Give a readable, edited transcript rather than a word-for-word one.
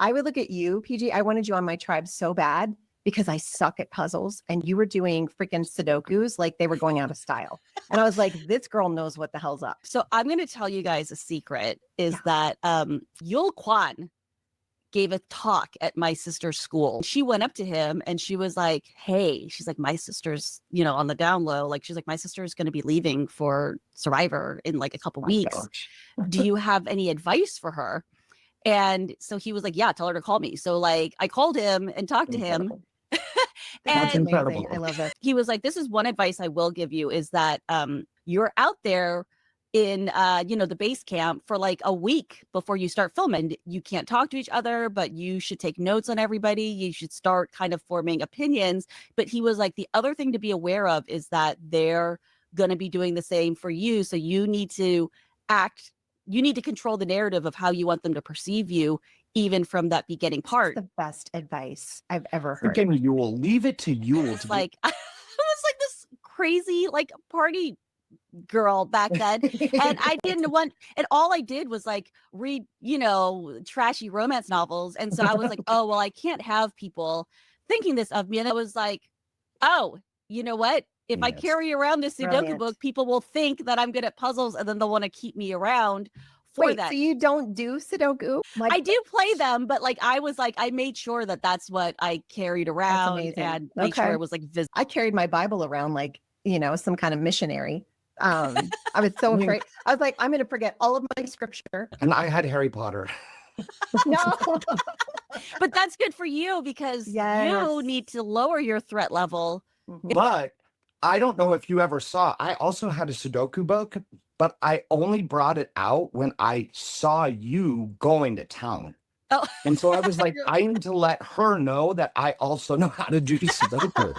I would look at you, PG. I wanted you on my tribe so bad because I suck at puzzles and you were doing freaking Sudokus like they were going out of style. And I was like, this girl knows what the hell's up. So I'm going to tell you guys a secret is that Yul Kwan gave a talk at my sister's school. She went up to him and she was like, hey, she's like, my sister's, you know, on the down low. Like, she's like, my sister's going to be leaving for Survivor in like a couple weeks. Do you have any advice for her? And so he was like, yeah, tell her to call me. So like, I called him and talked to him. That's And amazing. I love it. he was like, this is one advice I will give you is that you're out there in you know, the base camp for like a week before you start filming. You can't talk to each other, but you should take notes on everybody. You should start kind of forming opinions. But he was like, the other thing to be aware of is that they're going to be doing the same for you. So you need to control the narrative of how you want them to perceive you, even from that beginning part. That's the best advice I've ever heard. Again, Yul, leave it to Yul. It's like, I was like this crazy like party girl back then. And I didn't want, and all I did was like read, you know, trashy romance novels. And so I was like, oh, well, I can't have people thinking this of me. And I was like, oh, you know what? If I carry around this Sudoku book, people will think that I'm good at puzzles and then they'll want to keep me around for that. So you don't do Sudoku? I do play them, but like I was like, I made sure that that's what I carried around and made sure it was like visible. I carried my Bible around like, you know, some kind of missionary. I was so afraid. I was like, I'm going to forget all of my scripture. And I had Harry Potter. No. But that's good for you because you need to lower your threat level. But I don't know if you ever saw, I also had a Sudoku book, but I only brought it out when I saw you going to town. Oh. And so I was like, I need to let her know that I also know how to do Sudoku.